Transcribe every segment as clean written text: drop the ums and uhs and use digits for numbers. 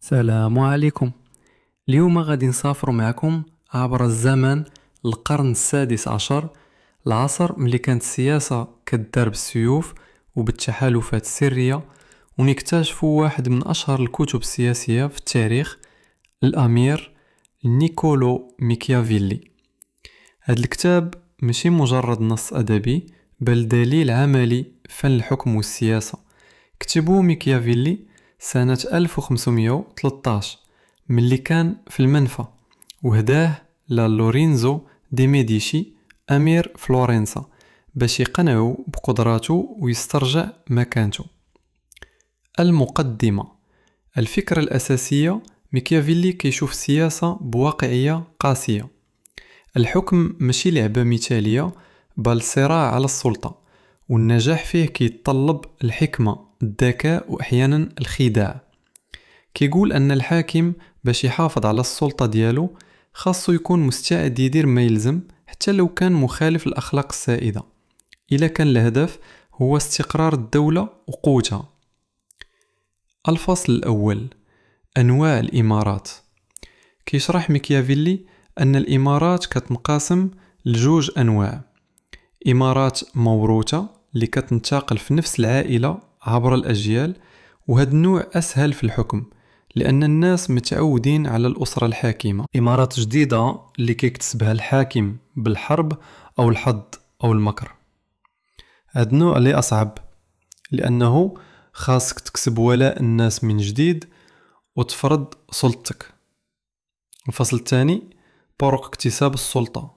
السلام عليكم. اليوم غادي نسافر معكم عبر الزمن للقرن السادس عشر، العصر ملي كانت السياسة كدار بالسيوف وبالتحالفات السرية، ونكتشفوا واحد من أشهر الكتب السياسية في التاريخ، الأمير نيكولو ميكيافيلي. هذا الكتاب ماشي مجرد نص أدبي، بل دليل عملي في فن الحكم والسياسة. كتبه ميكيافيلي سنة 1513 ملي كان في المنفى، وهداه لورينزو دي ميديشي أمير فلورنسا باش يقنعوا بقدراته ويسترجع مكانته. المقدمة. الفكرة الأساسية: ميكيافيلي كيشوف السياسة بواقعية قاسية. الحكم ماشي لعبة مثالية، بل صراع على السلطة، والنجاح فيه كيتطلب الحكمة، الذكاء، وأحيانا الخداع. كيقول أن الحاكم باش يحافظ على السلطة ديالو خاصو يكون مستعد يدير ما يلزم حتى لو كان مخالف الأخلاق السائدة، إلا كان الهدف هو استقرار الدولة وقوتها. الفصل الأول: أنواع الإمارات. كيشرح ميكيافيلي أن الإمارات كتنقسم لجوج أنواع: إمارات موروثة اللي كتنتقل في نفس العائلة عبر الأجيال، وهذا النوع أسهل في الحكم لأن الناس متعودين على الأسرة الحاكمة. إمارات جديدة اللي كيكتسبها الحاكم بالحرب أو الحظ أو المكر. هذا النوع اللي أصعب لأنه خاصك تكسب ولاء الناس من جديد وتفرض سلطتك. الفصل الثاني: طرق اكتساب السلطة.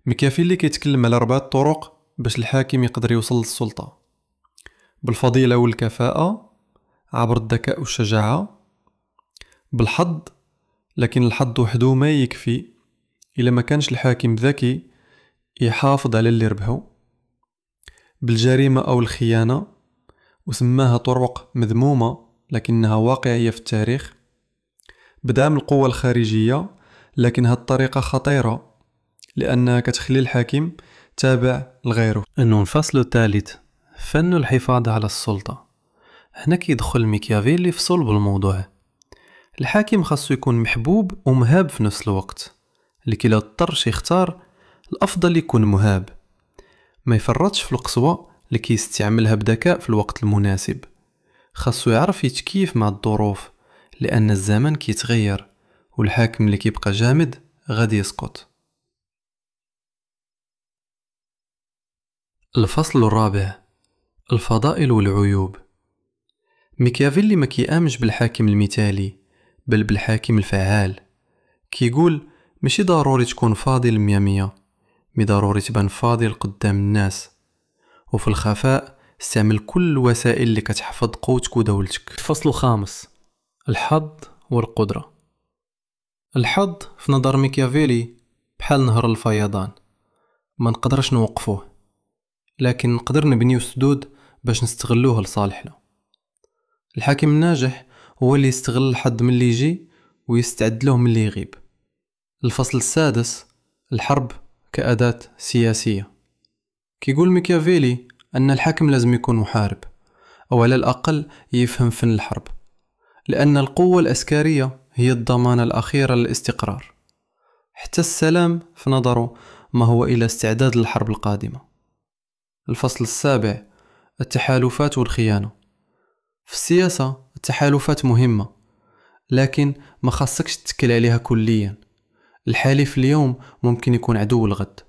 ميكافيلي كيتكلم على 4 طرق باش الحاكم يقدر يوصل للسلطة: بالفضيلة والكفاءة، عبر الذكاء والشجاعة، بالحظ، لكن الحظ وحده ما يكفي، إلا ما كانش الحاكم ذكي يحافظ على اللي ربحه، بالجريمة أو الخيانة، وسماها طرق مذمومة لكنها واقعية في التاريخ، بدعم القوة الخارجية، لكن هاد الطريقة خطيرة لأنها كتخلي الحاكم تابع لغيره. إنه الفصل الثالث: فن الحفاظ على السلطة. هنا كيدخل ميكيافيلي في صلب الموضوع. الحاكم خاصو يكون محبوب ومهاب في نفس الوقت، لكي لا اضطرش يختار الأفضل يكون مهاب. ما يفرطش في القسوة، لكي يستعملها بذكاء في الوقت المناسب. خاصو يعرف يتكيف مع الظروف، لأن الزمن كيتغير، والحاكم اللي كيبقى جامد غادي يسقط. الفصل الرابع: الفضائل والعيوب. ميكيافيلي ما كيآمنش بالحاكم المثالي، بل بالحاكم الفعال. كيقول ماشي ضروري تكون فاضل 100، مي ضروري تبان فاضل قدام الناس، وفي الخفاء استعمل كل الوسائل اللي كتحفظ قوتك ودولتك. الفصل الخامس: الحظ والقدرة. الحظ في نظر ميكيافيلي بحال نهر الفيضان، ما نقدرش نوقفوه، لكن نقدر نبنيو سدود باش نستغلوه لصالحنا. الحاكم الناجح هو اللي يستغل الحظ من اللي يجي ويستعد له من اللي يغيب. الفصل السادس: الحرب كأداة سياسية. كيقول ميكيافيلي أن الحاكم لازم يكون محارب، أو على الأقل يفهم فن الحرب، لأن القوة العسكرية هي الضمانة الأخيرة للاستقرار. حتى السلام في نظره ما هو إلا استعداد للحرب القادمة. الفصل السابع: التحالفات والخيانة. في السياسة التحالفات مهمة، لكن ما خاصكش تتكل عليها كليا. الحليف اليوم ممكن يكون عدو الغد،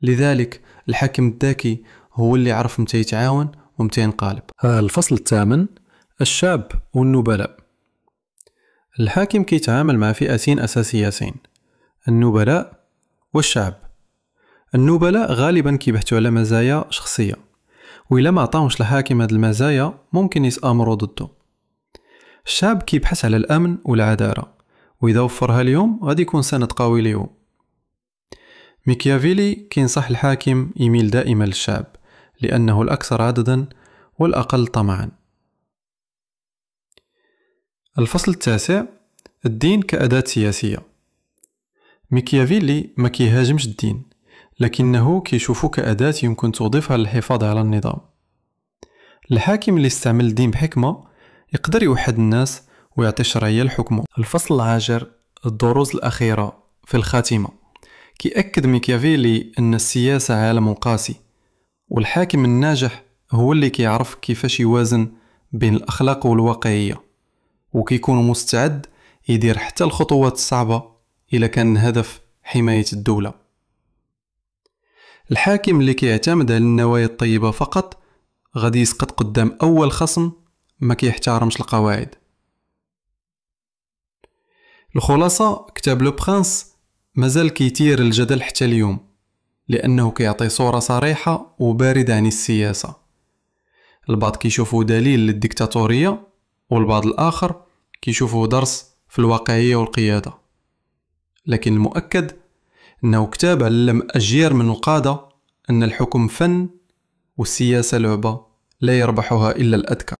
لذلك الحاكم الذكي هو اللي يعرف متى يتعاون ومتى ينقالب. الفصل الثامن: الشعب والنبلاء. الحاكم كيتعامل مع فئتين أساسيتين: النبلاء والشعب. النبلاء غالبا كيبحثوا على مزايا شخصية، وإلا ما عطاوش الحاكم هاد المزايا ممكن يتآمروا ضده. الشعب كيبحث على الأمن والعدالة، وإذا وفرها اليوم غادي يكون سند قوي ليهم. ميكيافيلي كينصح الحاكم يميل دائما للشعب، لأنه الأكثر عددا والأقل طمعا. الفصل التاسع: الدين كأداة سياسية. ميكيافيلي ما كيهاجمش الدين، لكنه كيشوفه كأداة يمكن توظيفها للحفاظ على النظام. الحاكم اللي استعمل الدين بحكمة يقدر يوحد الناس ويعطي شرعية لحكمه. الفصل العاشر، الدروس الأخيرة في الخاتمة. كيأكد ميكيافيلي أن السياسة عالم قاسي، والحاكم الناجح هو اللي كيعرف كيفاش يوازن بين الأخلاق والواقعية، وكيكون مستعد يدير حتى الخطوات الصعبة إلا كان الهدف حماية الدولة. الحاكم اللي كيعتمد على النوايا الطيبة فقط غادي يسقط قدام أول خصم ما كيحترمش القواعد. الخلاصة، كتاب لو برانس مازال كيثير الجدل حتى اليوم، لأنه كيعطي صورة صريحة وباردة عن السياسة. البعض كيشوفوا دليل للديكتاتورية، والبعض الآخر كيشوفوا درس في الواقعية والقيادة. لكن المؤكد أنه كتاب علم أجيال من القادة أن الحكم فن والسياسة لعبة لا يربحها إلا الأذكى.